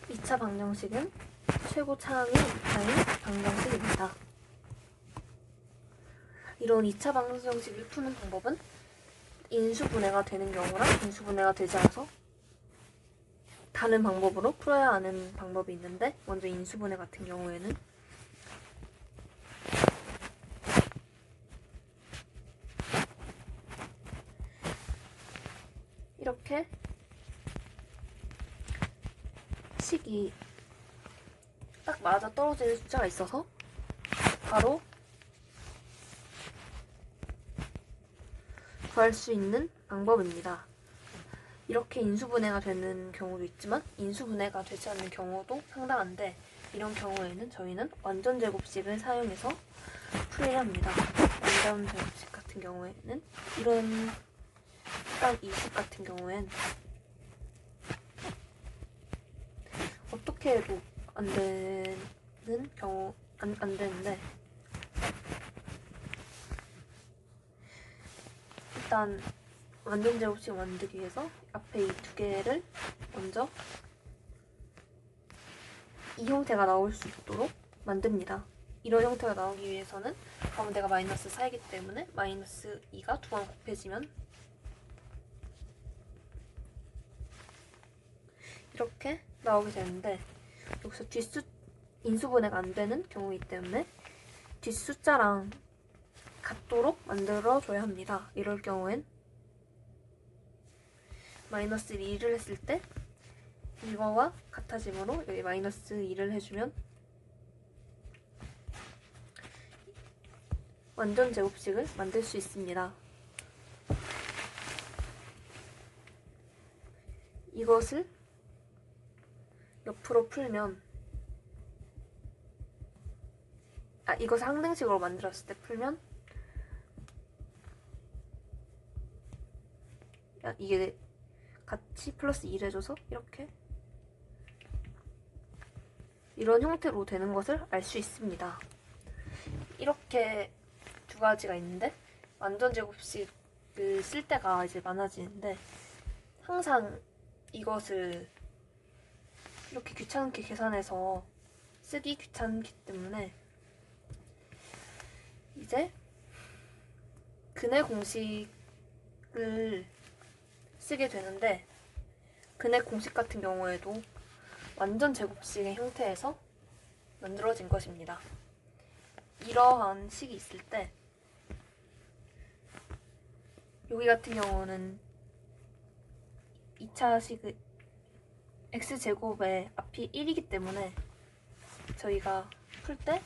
2차 방정식은 최고 차항의 2차인 방정식입니다. 이런 2차 방정식을 푸는 방법은 인수분해가 되는 경우랑 인수분해가 되지 않아서 다른 방법으로 풀어야 하는 방법이 있는데, 먼저 인수분해 같은 경우에는 이렇게 식이 딱 맞아 떨어지는 숫자가 있어서 바로 구할 수 있는 방법입니다. 이렇게 인수분해가 되는 경우도 있지만 인수분해가 되지 않는 경우도 상당한데, 이런 경우에는 저희는 완전제곱식을 사용해서 풀어야 합니다. 완전제곱식 같은 경우에는 이런 딱 이 식 같은 경우엔 어떻게 해도 안 되는 경우 안 되는데, 일단 완전제곱식 만들기 위해서 앞에 이 두 개를 먼저 이 형태가 나올 수 있도록 만듭니다. 이런 형태가 나오기 위해서는 가운데가 마이너스 4이기 때문에 마이너스 2가 두 번 곱해지면 이렇게 나오게 되는데, 여기서 인수분해가 안 되는 경우이기 때문에 뒷숫자랑 같도록 만들어줘야 합니다. 이럴 경우엔 마이너스 2를 했을 때 이거와 같아지므로 여기 마이너스 2를 해주면 완전 제곱식을 만들 수 있습니다. 이것을 옆으로 풀면, 이것을 항등식으로 만들었을 때 풀면 이게 같이 플러스 2를 해줘서 이렇게 이런 형태로 되는 것을 알 수 있습니다. 이렇게 두 가지가 있는데, 완전 제곱식을 쓸 때가 이제 많아지는데, 항상 이것을 이렇게 귀찮게 계산해서 쓰기 귀찮기 때문에 이제 근해 공식을 쓰게 되는데, 근해 공식 같은 경우에도 완전 제곱식의 형태에서 만들어진 것입니다. 이러한 식이 있을 때 여기 같은 경우는 2차 식의 x제곱의 앞이 1이기 때문에 저희가 풀 때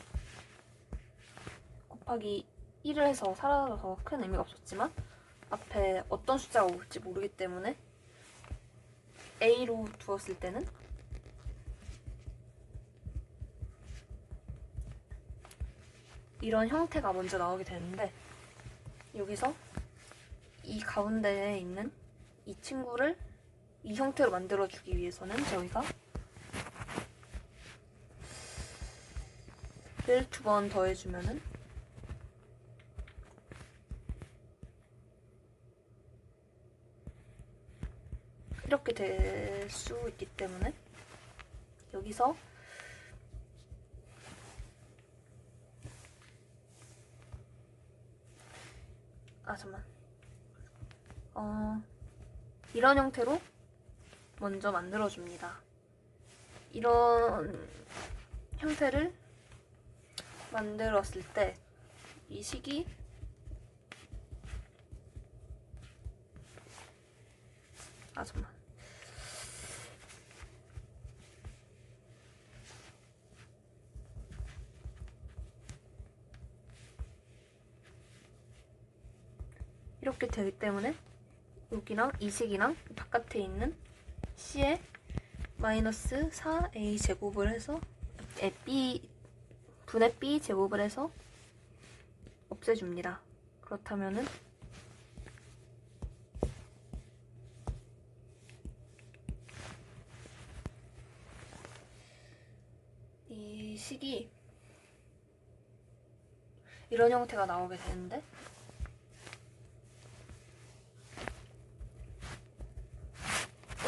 곱하기 1을 해서 사라져서 큰 의미가 없었지만, 앞에 어떤 숫자가 올지 모르기 때문에 a로 두었을 때는 이런 형태가 먼저 나오게 되는데, 여기서 이 가운데에 있는 이 친구를 이 형태로 만들어주기 위해서는 저희가 를 두 번 더해주면은 이렇게 될 수 있기 때문에 여기서 잠깐만. 이런 형태로 먼저 만들어줍니다. 이런 형태를 만들었을 때 이 식이 잠깐만. 이렇게 되기 때문에 여기랑 이 식이랑 바깥에 있는 c에 마이너스 4a 제곱을 해서 b 분의 b 제곱을 해서 없애줍니다. 그렇다면은 이 식이 이런 형태가 나오게 되는데,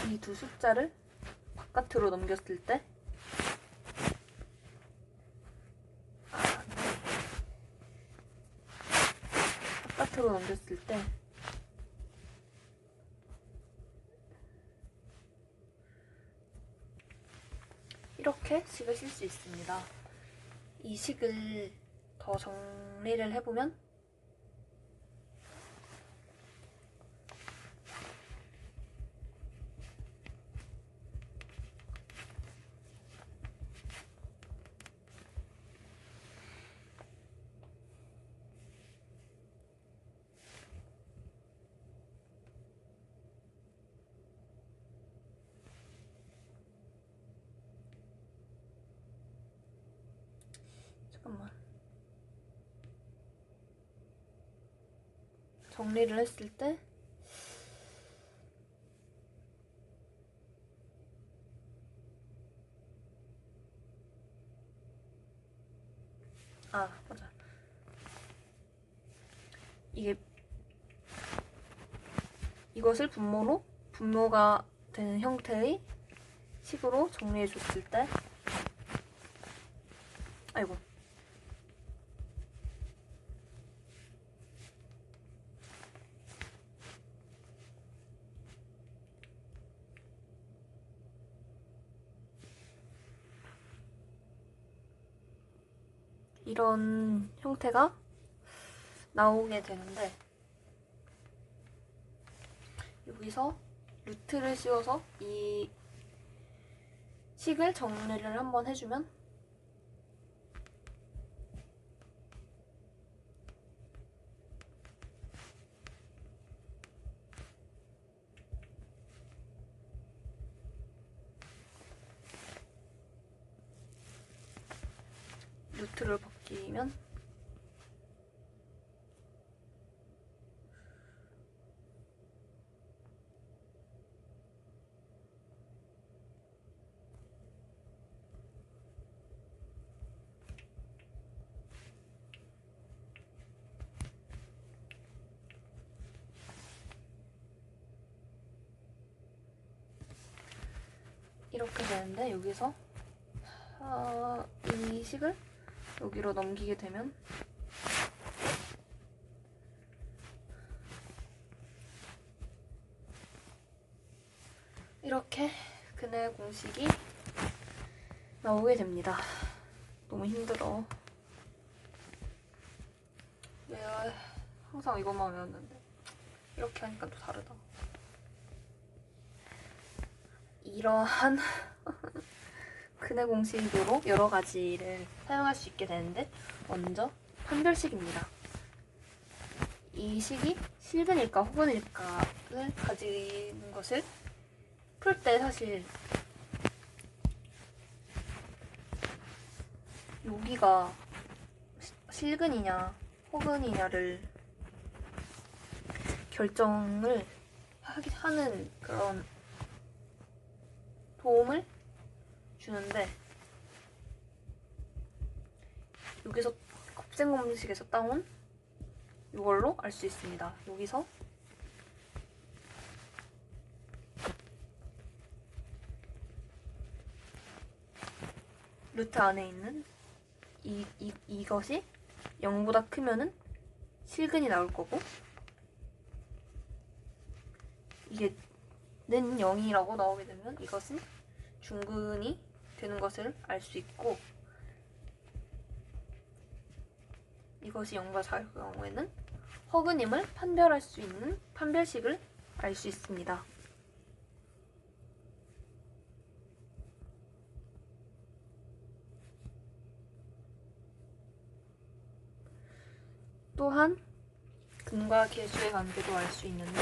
이 두 숫자를 바깥으로 넘겼을 때 바깥으로 넘겼을 때 이렇게 식을 쓸 수 있습니다. 이 식을 더 정리를 해보면 잠깐만 정리를 했을 때 맞아. 이것을 분모가 되는 형태의 식으로 정리해 줬을 때 아이고 이런 형태가 나오게 되는데 여기서 루트를 씌워서 이 식을 정리를 한번 해주면 루트를 벗기면 이렇게 되는데 여기서 이 식을 여기로 넘기게 되면 이렇게 근의 공식이 나오게 됩니다. 너무 힘들어. 내가 항상 이것만 외웠는데 이렇게 하니까 또 다르다. 이러한 근의 공식으로 여러 가지를 사용할 수 있게 되는데 먼저 판별식입니다. 이 식이 실근일까 호근일까를 가지는 것을 풀 때 사실 여기가 실근이냐 호근이냐를 결정을 하는 그런 도움을 주는데 여기서 곱셈 공식에서 따온 이걸로 알 수 있습니다. 여기서 루트 안에 있는 이것이 0보다 크면은 실근이 나올 거고 이게 는 0이라고 나오게 되면 이것은 중근이 되는 것을 알 수 있고 이것이 0보다 작을 경우에는 허근임을 판별할 수 있는 판별식을 알 수 있습니다. 또한 근과 계수의 관계도 알 수 있는데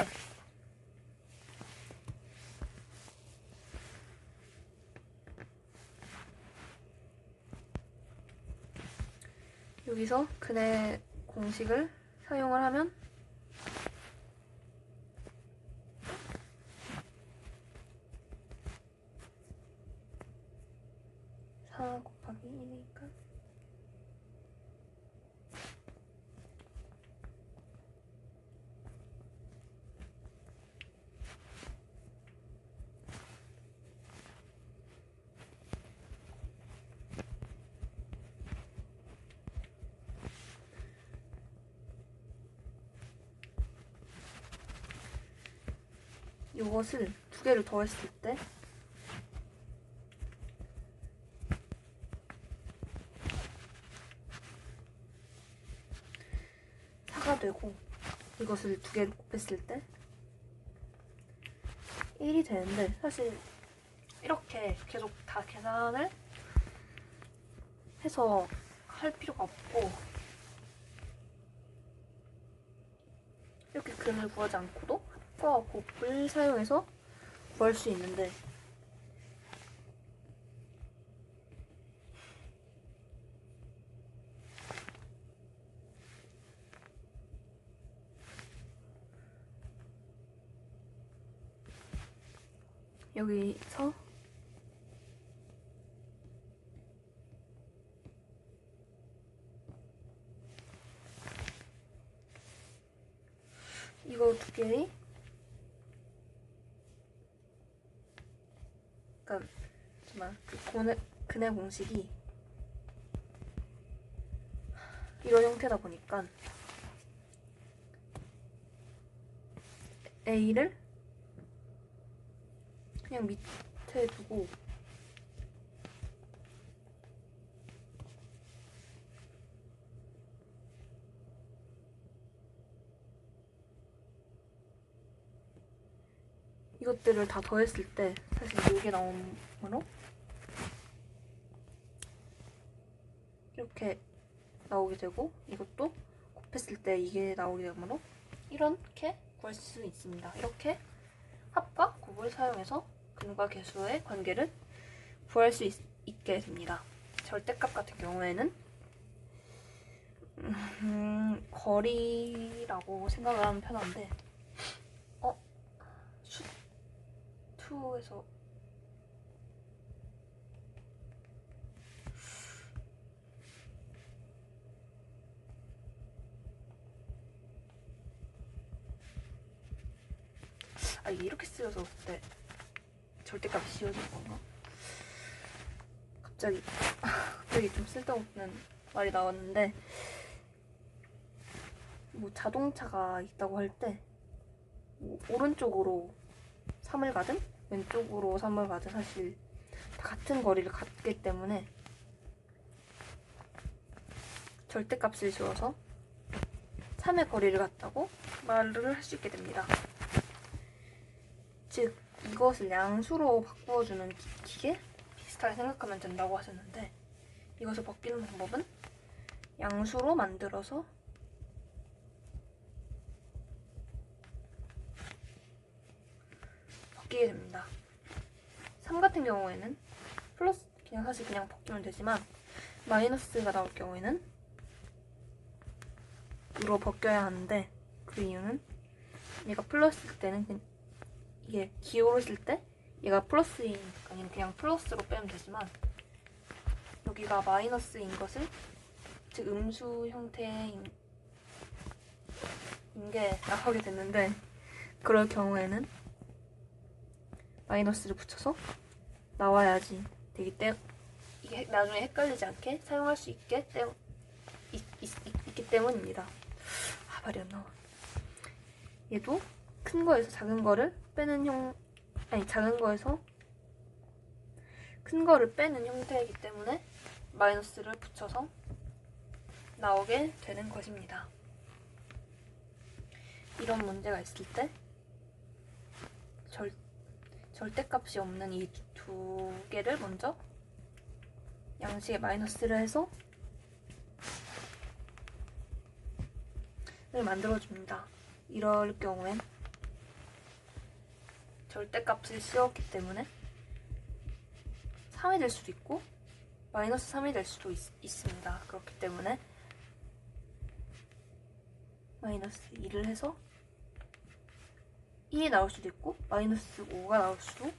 여기서 근의 공식을 사용을 하면 4 곱하기 2니까 이것을 두 개를 더했을 때 가 되고, 이것을 두 개를 곱했을 때 1이 되는데, 사실 이렇게 계속 다 계산을 해서 할 필요가 없고, 이렇게 근을 구하지 않고도 합과 곱을 사용해서 구할 수 있는데, 여기서 이거 두 개의, 그러니까 정말 근의 공식이 이런 형태다 보니까 A를 그냥 밑에 두고 이것들을 다 더했을 때 사실 이게 나오므로 이렇게 나오게 되고, 이것도 곱했을 때 이게 나오게 되므로 이렇게 구할 수 있습니다. 이렇게 합과 곱을 사용해서 근과 계수의 관계를 구할 수 있게 됩니다. 절대값 같은 경우에는 거리라고 생각을 하면 편한데, 수투에서 이게 이렇게 쓰여서 그때 절대값이 씌워진 건가? 갑자기 좀 쓸데없는 말이 나왔는데, 뭐 자동차가 있다고 할 때 뭐 오른쪽으로 3을 가든 왼쪽으로 3을 가든 사실 다 같은 거리를 갖기 때문에 절대값을 지워서 3의 거리를 갖다고 말을 할 수 있게 됩니다. 즉 이것을 양수로 바꾸어주는 기계? 비슷하게 생각하면 된다고 하셨는데, 이것을 바뀌는 방법은 양수로 만들어서 바뀌게 됩니다. 3 같은 경우에는 플러스, 사실 그냥 바뀌면 되지만 마이너스가 나올 경우에는 으로 바뀌어야 하는데, 그 이유는 얘가 플러스일 때는 이게 기울어질 때 얘가 플러스이니까 그냥 플러스로 빼면 되지만, 여기가 마이너스인 것을, 즉 음수 형태인 게 나오게 됐는데, 그럴 경우에는 마이너스를 붙여서 나와야지 되기 때문에 이게 나중에 헷갈리지 않게 사용할 수 있기 때문입니다. 말이 안 나와. 얘도 큰 거에서 작은 거를 빼는 작은 거에서 큰 거를 빼는 형태이기 때문에 마이너스를 붙여서 나오게 되는 것입니다. 이런 문제가 있을 때 절대값이 없는 이 두 개를 먼저 양식에 마이너스를 해서 만들어줍니다. 이럴 경우엔 절대값을 씌웠기 때문에 3이 될 수도 있고 마이너스 3이 될 수도 있습니다. 그렇기 때문에 마이너스 2를 해서 2이 나올 수도 있고 마이너스 5가 나올 수도,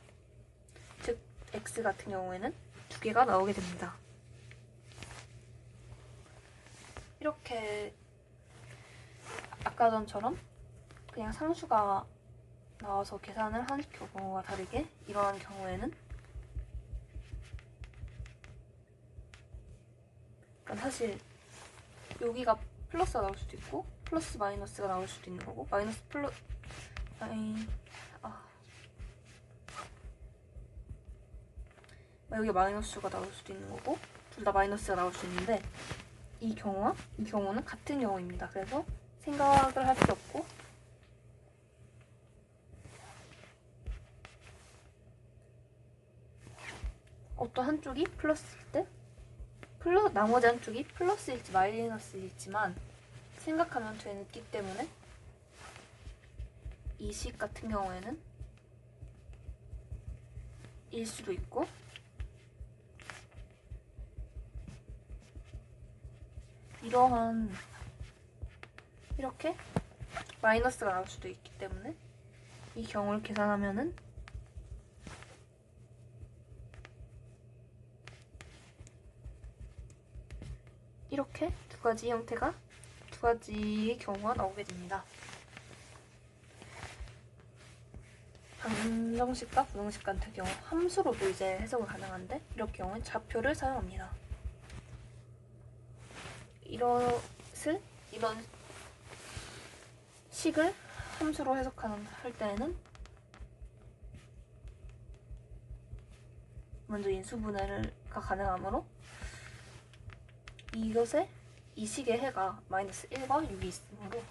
즉 x 같은 경우에는 두 개가 나오게 됩니다. 이렇게 아까 전처럼 그냥 상수가 나와서 계산을 하는 경우와 다르게 이러한 경우에는 사실 여기가 플러스가 나올 수도 있고 플러스 마이너스가 나올 수도 있는 거고, 마이너스 플러스 여기 마이너스가 나올 수도 있는 거고 둘 다 마이너스가 나올 수 있는데 이 경우와 이 경우는 같은 경우입니다. 그래서 생각을 할 필요 없고 어떤 한쪽이 플러스일 때 나머지 한쪽이 플러스일지 마이너스일지만 생각하면 되기 때문에 이 식 같은 경우에는 일 수도 있고 이러한 이렇게 마이너스가 나올 수도 있기 때문에 이 경우를 계산하면은 이렇게 두 가지의 경우가 나오게 됩니다. 방정식과 부등식 같은 경우 함수로도 이제 해석이 가능한데 이런 경우는 좌표를 사용합니다. 이런 식을 함수로 할 때에는 먼저 인수분해가 가능하므로 이 식의 해가 마이너스 1과 6이 있으므로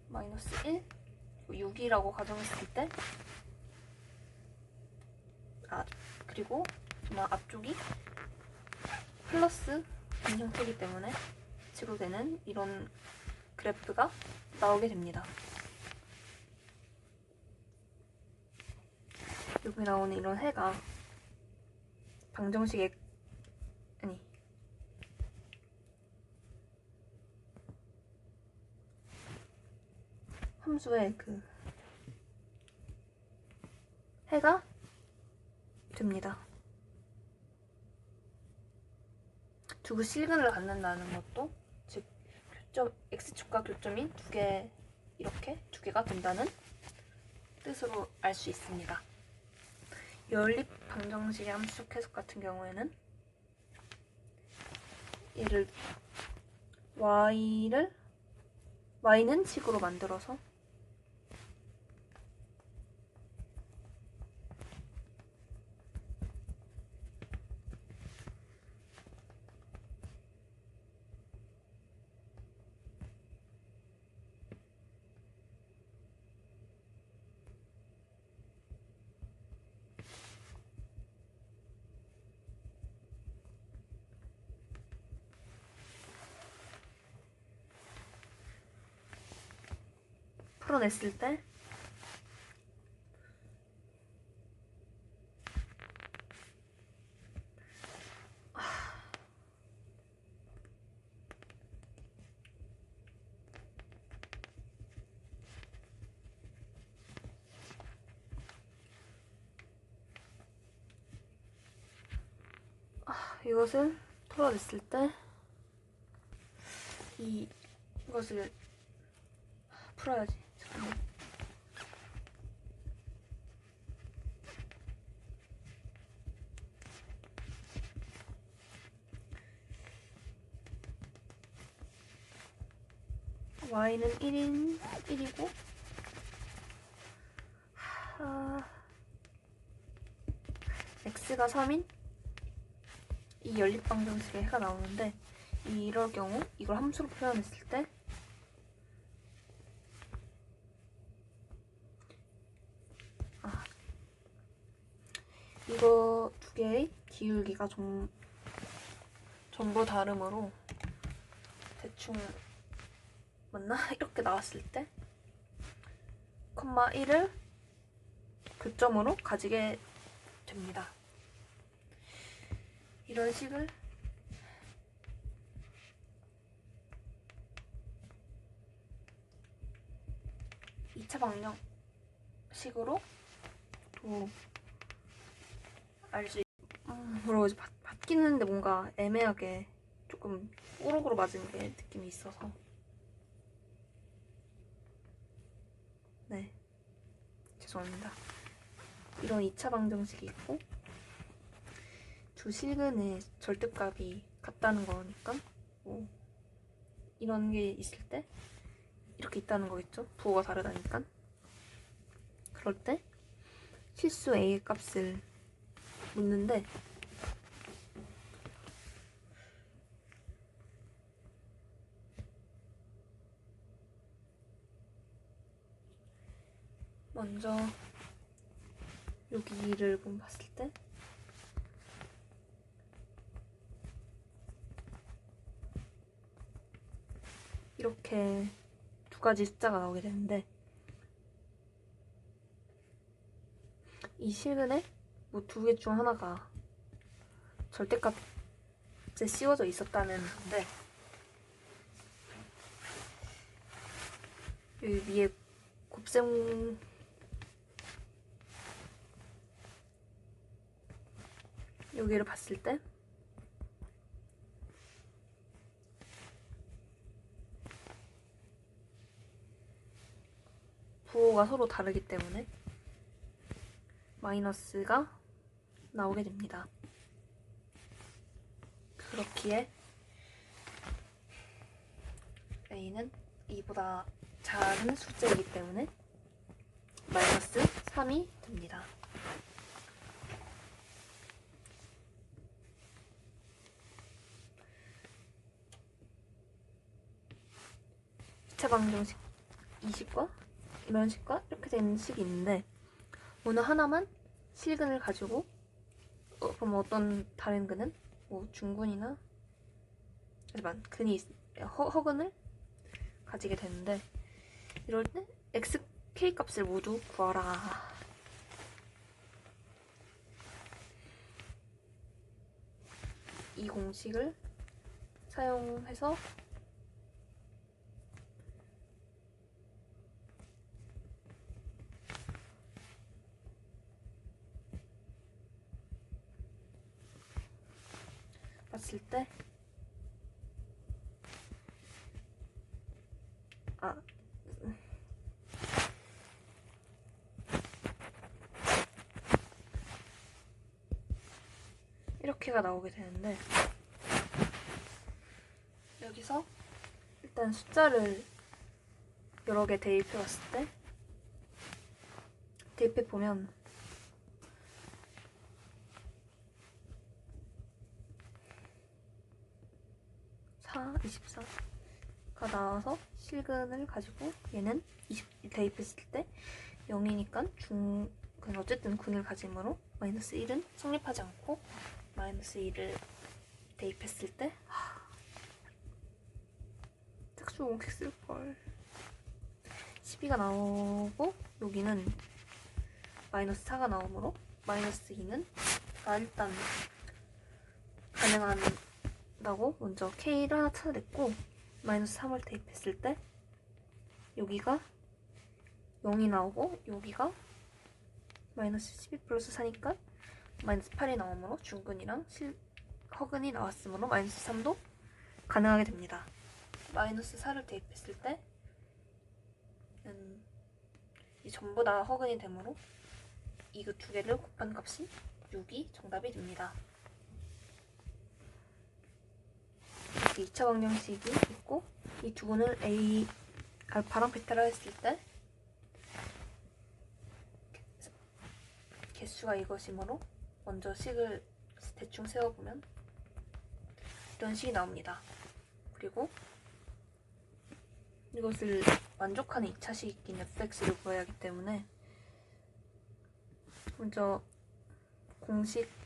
마이너스 1, 6이라고 가정했을 때 그리고 앞쪽이 플러스 인 형태이기 때문에 식으로 되는 이런 그래프가 나오게 됩니다. 여기 나오는 이런 해가 방정식의 함수의 그 해가 됩니다. 두 실근을 갖는다는 것도 즉 x축과 교점인 이렇게 두 개가 된다는 뜻으로 알 수 있습니다. 연립 방정식의 함수적 해석 같은 경우에는 얘를 y는 식으로 만들어서 풀어냈을 때 이것을 풀어냈을 때 이것을 풀어야지. 잠깐만. y는 1이고 x가 3인 이 연립방정식의 해가 나오는데 이럴 경우 이걸 함수로 표현했을 때 이거 두 개의 기울기가 전부 다르므로 대충 맞나? 이렇게 나왔을 때 콤마 1을 교점으로 가지게 됩니다. 이런 식을 (2차) 방정식으로 또 알 수 뭐라고 하지? 바뀌는데 뭔가 애매하게 조금 우럭으로 맞은 게 느낌이 있어서 네 죄송합니다. 이런 2차 방정식이 있고 두 실근의 절대값이 같다는 거니까 뭐 이런 게 있을 때 이렇게 있다는 거겠죠? 부호가 다르다니까. 그럴 때 실수 a의 값을 묻는데 먼저 여기를 봤을 때 이렇게 두 가지 숫자가 나오게 되는데 이 실근에 뭐 두 개 중 하나가 절대값에 씌워져 있었다는 건데 여기 위에 곱셈 여기를 봤을 때 부호가 서로 다르기 때문에 마이너스가 나오게 됩니다. 그렇기에 a는 2보다 작은 숫자이기 때문에 마이너스 3이 됩니다. 기차 방정식 20과 이런 식과 이렇게 되는 식이 있는데 어느 하나만 실근을 가지고 그럼 어떤 다른 근은 뭐 중근이나 하지만 근이 허근을 가지게 되는데 이럴 때 x, k 값을 모두 구하라. 이 공식을 사용해서 봤을 때 이렇게가 나오게 되는데 여기서 일단 숫자를 여러 개 대입해 봤을 때 대입해 보면 24가 나와서 실근을 가지고 얘는 20 대입했을 때 0이니까 어쨌든 군을 가지므로 마이너스 1은 성립하지 않고 마이너스 1을 대입했을 때 특수공식 쓸걸 12가 나오고 여기는 마이너스 4가 나오므로 마이너스 2는 일단 가능한다고 먼저 K를 하나 찾아냈고 마이너스 3을 대입했을 때 여기가 0이 나오고 여기가 마이너스 12 플러스 4니까 마이너스 8이 나오므로 중근이랑 허근이 나왔으므로 마이너스 3도 가능하게 됩니다. 마이너스 4를 대입했을 때 이 전부 다 허근이 되므로 이거 두 개를 곱한 값이 6이 정답이 됩니다. 2차 방정식이 있고 이 두 근을 A, 알파랑 베타라 했을 때 개수가 이것이므로 먼저 식을 대충 세워보면 이런 식이 나옵니다. 그리고 이것을 만족하는 2차식인 fx를 구해야 하기 때문에 먼저 공식을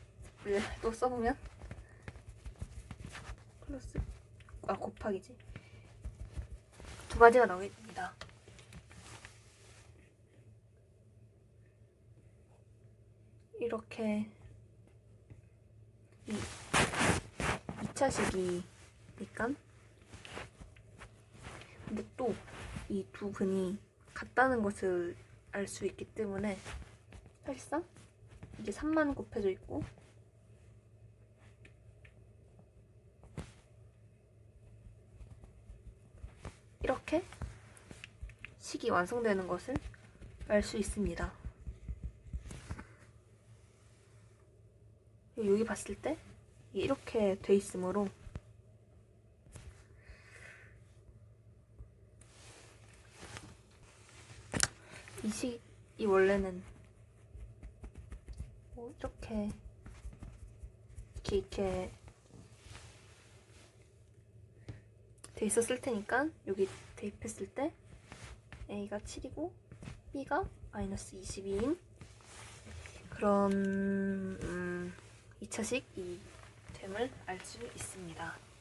또 써보면 플러스 곱하기지 두 가지가 나오게 됩니다. 이렇게 2차식이니까 근데 또 이 두 근이 같다는 것을 알 수 있기 때문에 사실상 이게 3만 곱해져 있고 이렇게 식이 완성되는 것을 알 수 있습니다. 여기 봤을 때 이렇게 돼 있으므로 이 식이 원래는 이렇게 이렇게 돼 있었을 테니까 여기 대입했을 때 A가 7이고 B가 마이너스 22인 그런 2차식 이 됨을 알 수 있습니다.